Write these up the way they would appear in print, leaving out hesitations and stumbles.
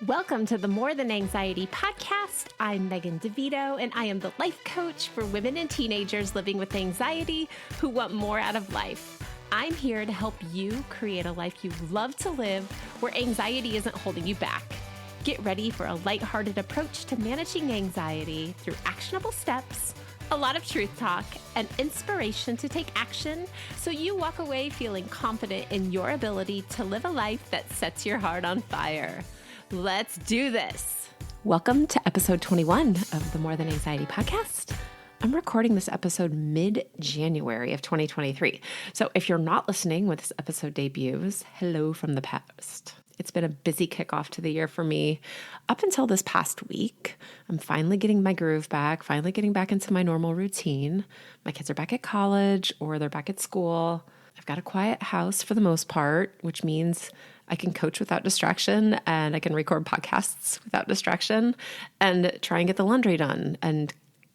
Welcome to the More Than Anxiety podcast. I'm Megan Devito, and I am the life coach for women and teenagers living with anxiety who want more out of life. I'm here to help you create a life you love to live where anxiety isn't holding you back. Get ready for a lighthearted approach to managing anxiety through actionable steps, a lot of truth talk, and inspiration to take action so you walk away feeling confident in your ability to live a life that sets your heart on fire. Let's do this. Welcome to episode 21 of the More Than Anxiety podcast. I'm recording this episode mid-January of 2023. So if you're not listening when this episode debuts, hello from the past. It's been a busy kickoff to the year for me up until this past week. I'm finally getting my groove back, finally getting back into my normal routine. My kids are back at college or they're back at school. I've got a quiet house for the most part, which means I can coach without distraction and I can record podcasts without distraction and try and get the laundry done and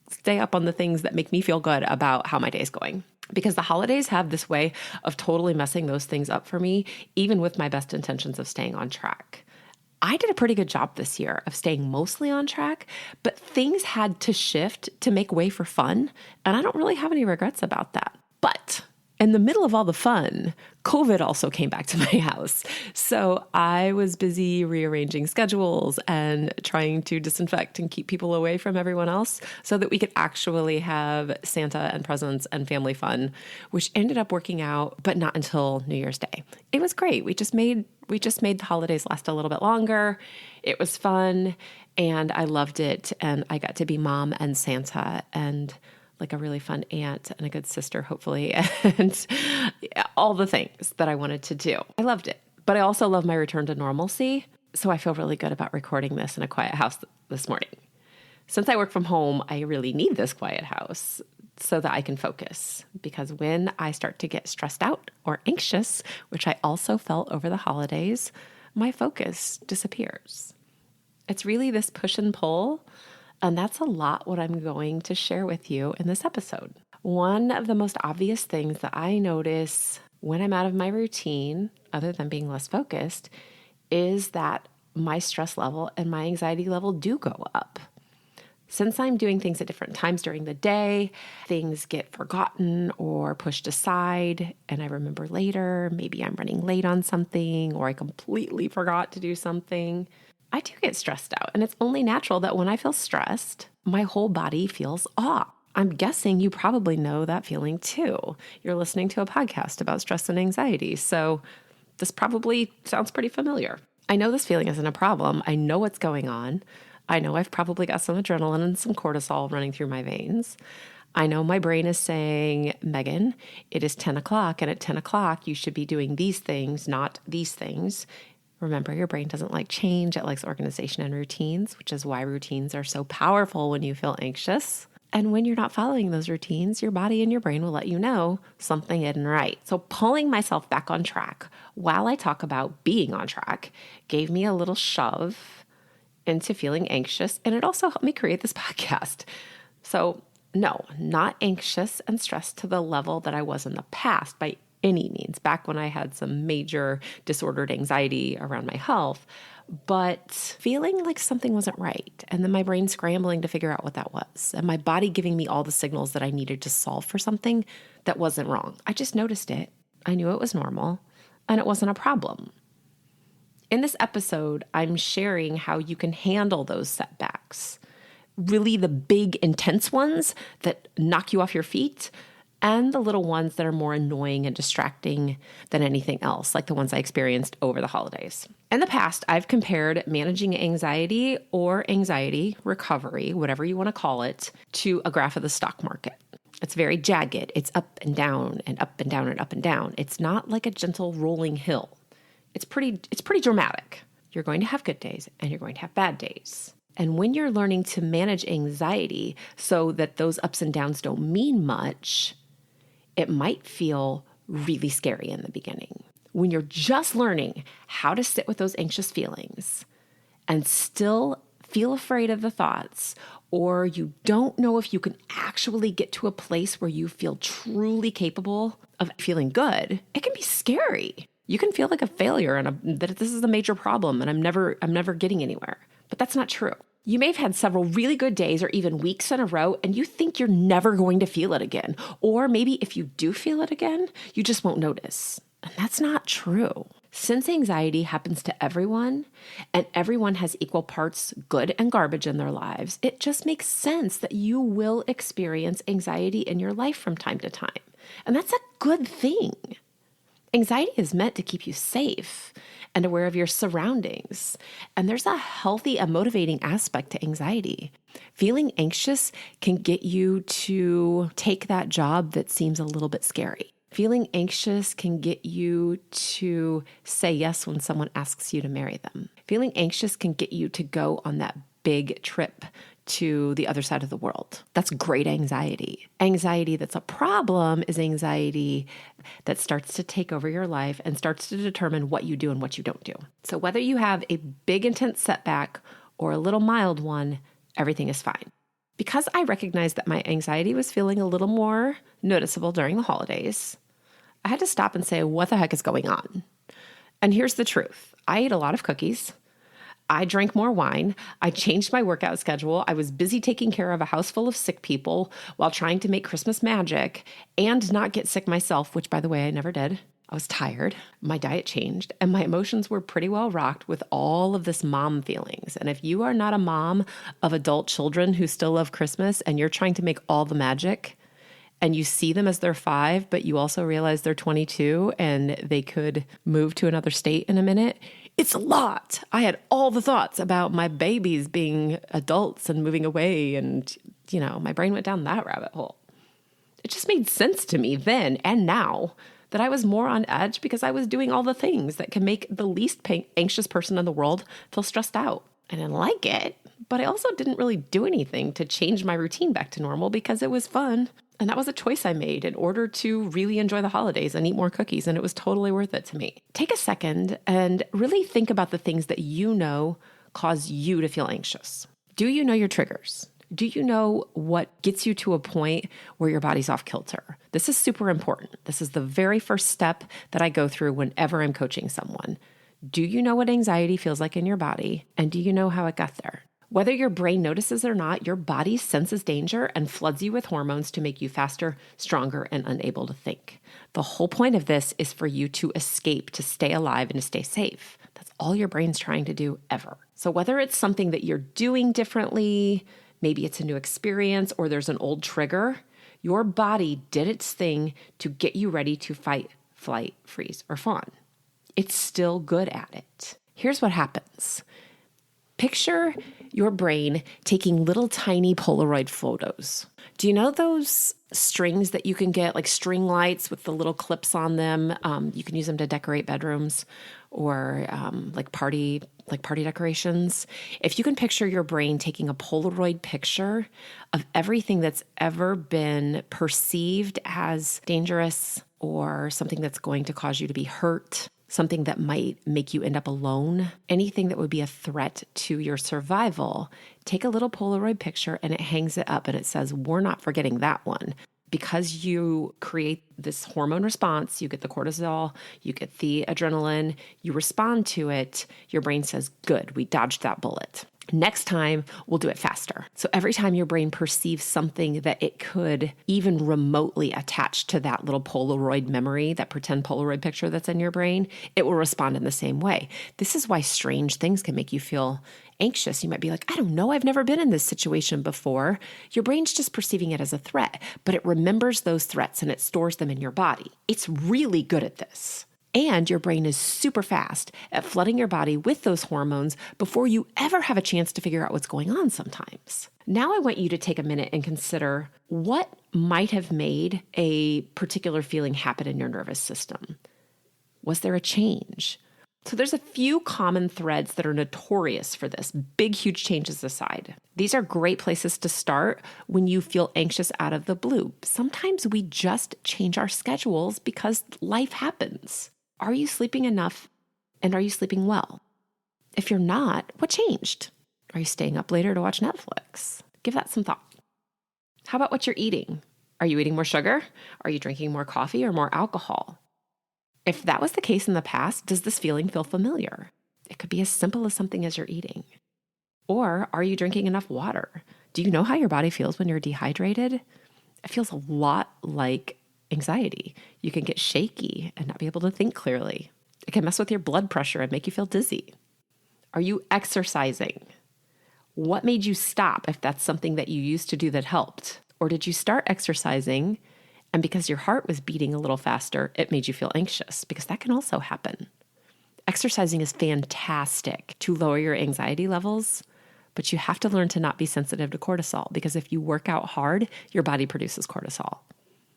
stay up on the things that make me feel good about how my day is going. Because the holidays have this way of totally messing those things up for me, even with my best intentions of staying on track. I did a pretty good job this year of staying mostly on track, but things had to shift to make way for fun, and I don't really have any regrets about that. But in the middle of all the fun, COVID also came back to my house. So I was busy rearranging schedules and trying to disinfect and keep people away from everyone else so that we could actually have Santa and presents and family fun, which ended up working out, but not until New Year's Day. It was great. We just made the holidays last a little bit longer. It was fun and I loved it. And I got to be mom and Santa and like a really fun aunt and a good sister, hopefully, and all the things that I wanted to do. I loved it, but I also love my return to normalcy. So I feel really good about recording this in a quiet house this morning. Since I work from home, I really need this quiet house so that I can focus, because when I start to get stressed out or anxious, which I also felt over the holidays, my focus disappears. It's really this push and pull. And that's a lot what I'm going to share with you in this episode. One of the most obvious things that I notice when I'm out of my routine, other than being less focused, is that my stress level and my anxiety level do go up. Since I'm doing things at different times during the day, things get forgotten or pushed aside, and I remember later, maybe I'm running late on something or I completely forgot to do something. I do get stressed out, and it's only natural that when I feel stressed, my whole body feels off. I'm guessing you probably know that feeling too. You're listening to a podcast about stress and anxiety, so this probably sounds pretty familiar. I know this feeling isn't a problem. I know what's going on. I know I've probably got some adrenaline and some cortisol running through my veins. I know my brain is saying, Megan, it is 10 o'clock, and at 10 o'clock, you should be doing these things, not these things. Remember, your brain doesn't like change. It likes organization and routines, which is why routines are so powerful when you feel anxious. And when you're not following those routines, your body and your brain will let you know something isn't right. So pulling myself back on track while I talk about being on track gave me a little shove into feeling anxious. And it also helped me create this podcast. So no, not anxious and stressed to the level that I was in the past by any means, back when I had some major disordered anxiety around my health, but feeling like something wasn't right. And then my brain scrambling to figure out what that was. And my body giving me all the signals that I needed to solve for something that wasn't wrong. I just noticed it. I knew it was normal and it wasn't a problem. In this episode, I'm sharing how you can handle those setbacks, really the big, intense ones that knock you off your feet, and the little ones that are more annoying and distracting than anything else, like the ones I experienced over the holidays. In the past, I've compared managing anxiety or anxiety recovery, whatever you want to call it, to a graph of the stock market. It's very jagged. It's up and down and up and down and up and down. It's not like a gentle rolling hill. It's pretty dramatic. You're going to have good days and you're going to have bad days. And when you're learning to manage anxiety so that those ups and downs don't mean much, it might feel really scary in the beginning. When you're just learning how to sit with those anxious feelings and still feel afraid of the thoughts, or you don't know if you can actually get to a place where you feel truly capable of feeling good, it can be scary. You can feel like a failure and that this is a major problem and I'm never getting anywhere. But that's not true. You may have had several really good days or even weeks in a row and you think you're never going to feel it again. Or maybe if you do feel it again, you just won't notice. And that's not true. Since anxiety happens to everyone and everyone has equal parts good and garbage in their lives, it just makes sense that you will experience anxiety in your life from time to time. And that's a good thing. Anxiety is meant to keep you safe and aware of your surroundings. And there's a healthy and motivating aspect to anxiety. Feeling anxious can get you to take that job that seems a little bit scary. Feeling anxious can get you to say yes when someone asks you to marry them. Feeling anxious can get you to go on that big trip to the other side of the world. That's great anxiety. Anxiety that's a problem is anxiety that starts to take over your life and starts to determine what you do and what you don't do. So whether you have a big intense setback or a little mild one, everything is fine. Because I recognized that my anxiety was feeling a little more noticeable during the holidays, I had to stop and say, what the heck is going on? And here's the truth. I ate a lot of cookies. I drank more wine. I changed my workout schedule. I was busy taking care of a house full of sick people while trying to make Christmas magic and not get sick myself, which, by the way, I never did. I was tired. My diet changed and my emotions were pretty well rocked with all of this mom feelings. And if you are not a mom of adult children who still love Christmas and you're trying to make all the magic and you see them as they're 5, but you also realize they're 22 and they could move to another state in a minute, it's a lot. I had all the thoughts about my babies being adults and moving away. And, my brain went down that rabbit hole. It just made sense to me then and now that I was more on edge because I was doing all the things that can make the least anxious person in the world feel stressed out. I didn't like it, but I also didn't really do anything to change my routine back to normal because it was fun. And that was a choice I made in order to really enjoy the holidays and eat more cookies. And it was totally worth it to me. Take a second and really think about the things that you know cause you to feel anxious. Do you know your triggers? Do you know what gets you to a point where your body's off kilter? This is super important. This is the very first step that I go through whenever I'm coaching someone. Do you know what anxiety feels like in your body? And do you know how it got there? Whether your brain notices or not, your body senses danger and floods you with hormones to make you faster, stronger, and unable to think. The whole point of this is for you to escape, to stay alive, and to stay safe. That's all your brain's trying to do ever. So whether it's something that you're doing differently, maybe it's a new experience, or there's an old trigger, your body did its thing to get you ready to fight, flight, freeze, or fawn. It's still good at it. Here's what happens. Picture your brain taking little tiny Polaroid photos. Do you know those strings that you can get, like string lights with the little clips on them? You can use them to decorate bedrooms or like party decorations. If you can picture your brain taking a Polaroid picture of everything that's ever been perceived as dangerous or something that's going to cause you to be hurt, something that might make you end up alone, anything that would be a threat to your survival, take a little Polaroid picture and it hangs it up and it says, we're not forgetting that one. Because you create this hormone response, you get the cortisol, you get the adrenaline, you respond to it, your brain says, good, we dodged that bullet. Next time, we'll do it faster. So every time your brain perceives something that it could even remotely attach to that little Polaroid memory, that pretend Polaroid picture that's in your brain, it will respond in the same way. This is why strange things can make you feel anxious. You might be like, I don't know, I've never been in this situation before. Your brain's just perceiving it as a threat, but it remembers those threats and it stores them in your body. It's really good at this. And your brain is super fast at flooding your body with those hormones before you ever have a chance to figure out what's going on sometimes. Now I want you to take a minute and consider what might have made a particular feeling happen in your nervous system. Was there a change? So there's a few common threads that are notorious for this, big, huge changes aside. These are great places to start when you feel anxious out of the blue. Sometimes we just change our schedules because life happens. Are you sleeping enough and are you sleeping well? If you're not, what changed? Are you staying up later to watch Netflix? Give that some thought. How about what you're eating? Are you eating more sugar? Are you drinking more coffee or more alcohol? If that was the case in the past, does this feeling feel familiar? It could be as simple as something as you're eating. Or are you drinking enough water? Do you know how your body feels when you're dehydrated? It feels a lot like anxiety. You can get shaky and not be able to think clearly. It can mess with your blood pressure and make you feel dizzy. Are you exercising? What made you stop if that's something that you used to do that helped? Or did you start exercising and because your heart was beating a little faster, it made you feel anxious? Because that can also happen. Exercising is fantastic to lower your anxiety levels, but you have to learn to not be sensitive to cortisol, because if you work out hard, your body produces cortisol.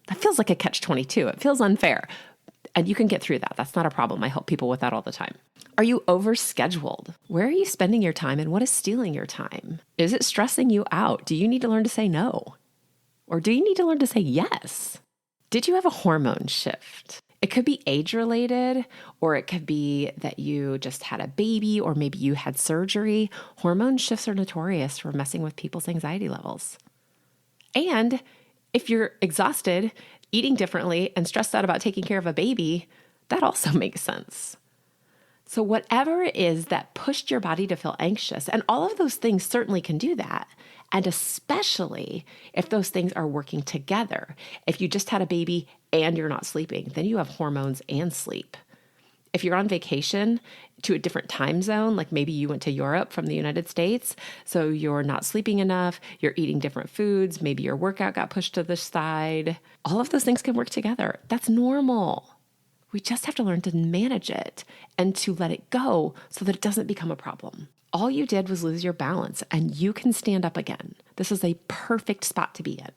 That feels like a catch-22. It feels unfair. And you can get through that. That's not a problem. I help people with that all the time. Are you overscheduled? Where are you spending your time and what is stealing your time? Is it stressing you out? Do you need to learn to say no? Or do you need to learn to say yes? Did you have a hormone shift? It could be age-related, or it could be that you just had a baby, or maybe you had surgery. Hormone shifts are notorious for messing with people's anxiety levels. And if you're exhausted, eating differently, and stressed out about taking care of a baby, that also makes sense. So whatever it is that pushed your body to feel anxious, and all of those things certainly can do that, and especially if those things are working together. If you just had a baby and you're not sleeping, then you have hormones and sleep. If you're on vacation to a different time zone, like maybe you went to Europe from the United States, so you're not sleeping enough, you're eating different foods, maybe your workout got pushed to the side, all of those things can work together. That's normal. We just have to learn to manage it and to let it go so that it doesn't become a problem. All you did was lose your balance, and you can stand up again. This is a perfect spot to be in.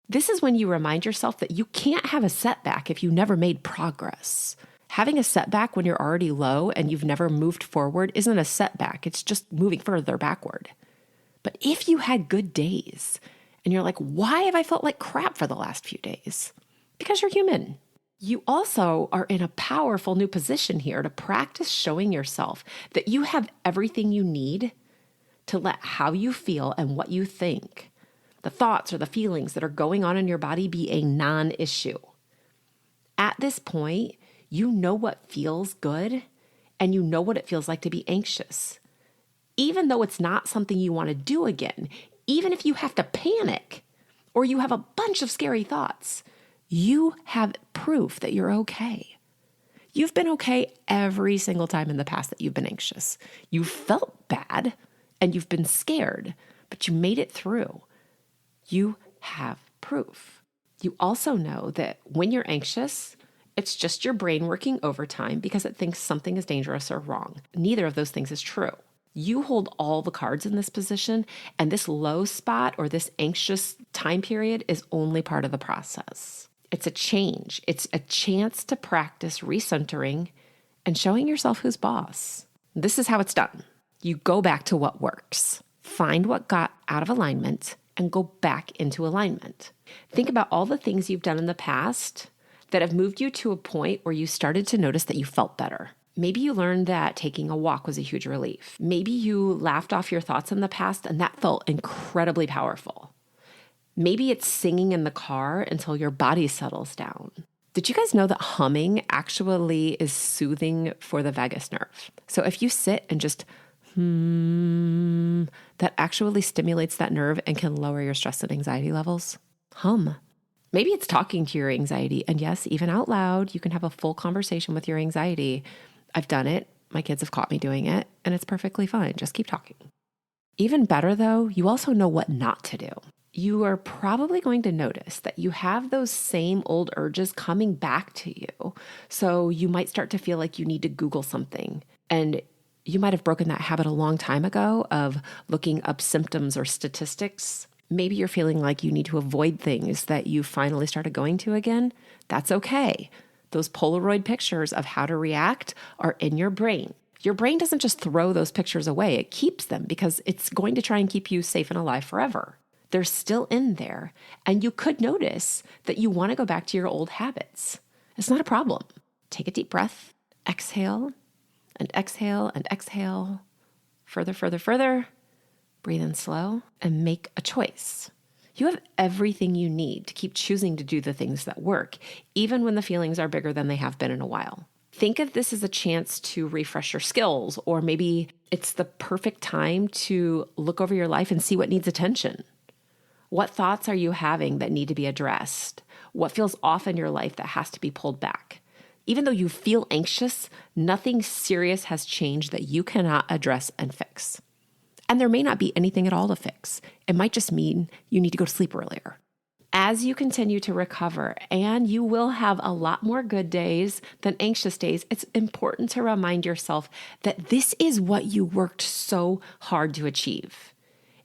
This is when you remind yourself that you can't have a setback if you never made progress. Having a setback when you're already low and you've never moved forward isn't a setback. It's just moving further backward. But if you had good days and you're like, why have I felt like crap for the last few days? Because you're human. You also are in a powerful new position here to practice showing yourself that you have everything you need to let how you feel and what you think, the thoughts or the feelings that are going on in your body, be a non-issue. At this point, you know what feels good and you know what it feels like to be anxious. Even though it's not something you want to do again, even if you have to panic or you have a bunch of scary thoughts, you have proof that you're okay. You've been okay every single time in the past that you've been anxious. You felt bad and you've been scared, but you made it through. You have proof. You also know that when you're anxious, it's just your brain working overtime because it thinks something is dangerous or wrong. Neither of those things is true. You hold all the cards in this position, and this low spot or this anxious time period is only part of the process. It's a change. It's a chance to practice recentering and showing yourself who's boss. This is how it's done. You go back to what works. Find what got out of alignment and go back into alignment. Think about all the things you've done in the past that have moved you to a point where you started to notice that you felt better. Maybe you learned that taking a walk was a huge relief. Maybe you laughed off your thoughts in the past and that felt incredibly powerful. Maybe it's singing in the car until your body settles down. Did you guys know that humming actually is soothing for the vagus nerve? So if you sit and just that actually stimulates that nerve and can lower your stress and anxiety levels. Hum. Maybe it's talking to your anxiety. And yes, even out loud, you can have a full conversation with your anxiety. I've done it. My kids have caught me doing it, and it's perfectly fine. Just keep talking. Even better though, you also know what not to do. You are probably going to notice that you have those same old urges coming back to you. So you might start to feel like you need to Google something. And you might have broken that habit a long time ago of looking up symptoms or statistics. Maybe you're feeling like you need to avoid things that you finally started going to again. That's okay. Those Polaroid pictures of how to react are in your brain. Your brain doesn't just throw those pictures away. It keeps them because it's going to try and keep you safe and alive forever. They're still in there. And you could notice that you want to go back to your old habits. It's not a problem. Take a deep breath, exhale, and exhale, and exhale. Further, further, further. Breathe in slow and make a choice. You have everything you need to keep choosing to do the things that work, even when the feelings are bigger than they have been in a while. Think of this as a chance to refresh your skills, or maybe it's the perfect time to look over your life and see what needs attention. What thoughts are you having that need to be addressed? What feels off in your life that has to be pulled back? Even though you feel anxious, nothing serious has changed that you cannot address and fix. And there may not be anything at all to fix. It might just mean you need to go to sleep earlier. As you continue to recover, and you will have a lot more good days than anxious days, it's important to remind yourself that this is what you worked so hard to achieve.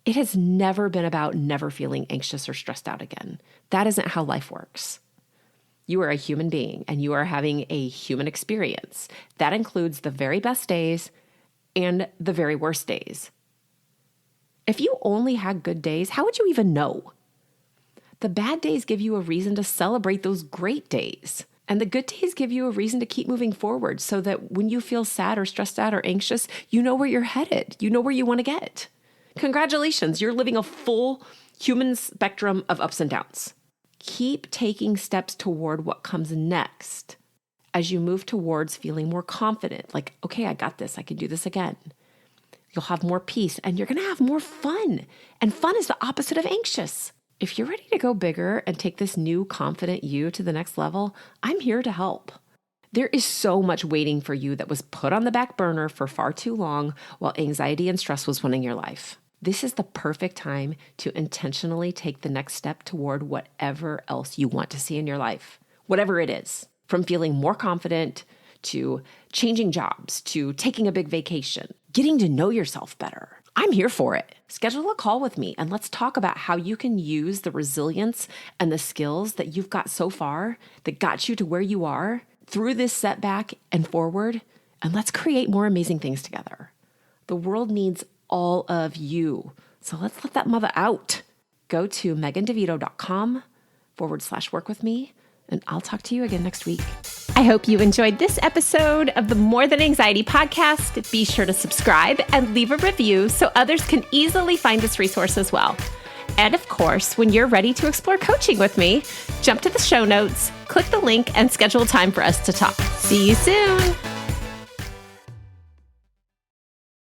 It has never been about never feeling anxious or stressed out again. That isn't how life works. You are a human being, and you are having a human experience. That includes the very best days and the very worst days. If you only had good days, how would you even know? The bad days give you a reason to celebrate those great days. And the good days give you a reason to keep moving forward so that when you feel sad or stressed out or anxious, you know where you're headed. You know where you want to get. Congratulations, you're living a full human spectrum of ups and downs. Keep taking steps toward what comes next as you move towards feeling more confident. Like, okay, I got this. I can do this again. You'll have more peace and you're going to have more fun. And fun is the opposite of anxious. If you're ready to go bigger and take this new confident you to the next level, I'm here to help. There is so much waiting for you that was put on the back burner for far too long while anxiety and stress was winning your life. This is the perfect time to intentionally take the next step toward whatever else you want to see in your life, whatever it is, from feeling more confident to changing jobs to taking a big vacation, getting to know yourself better. I'm here for it. Schedule a call with me and let's talk about how you can use the resilience and the skills that you've got so far that got you to where you are through this setback and forward, and let's create more amazing things together. The world needs all of you. So let's let that mother out. Go to megandevito.com/work with me, and I'll talk to you again next week. I hope you enjoyed this episode of the More Than Anxiety podcast. Be sure to subscribe and leave a review so others can easily find this resource as well. And of course, when you're ready to explore coaching with me, jump to the show notes, click the link, and schedule time for us to talk. See you soon.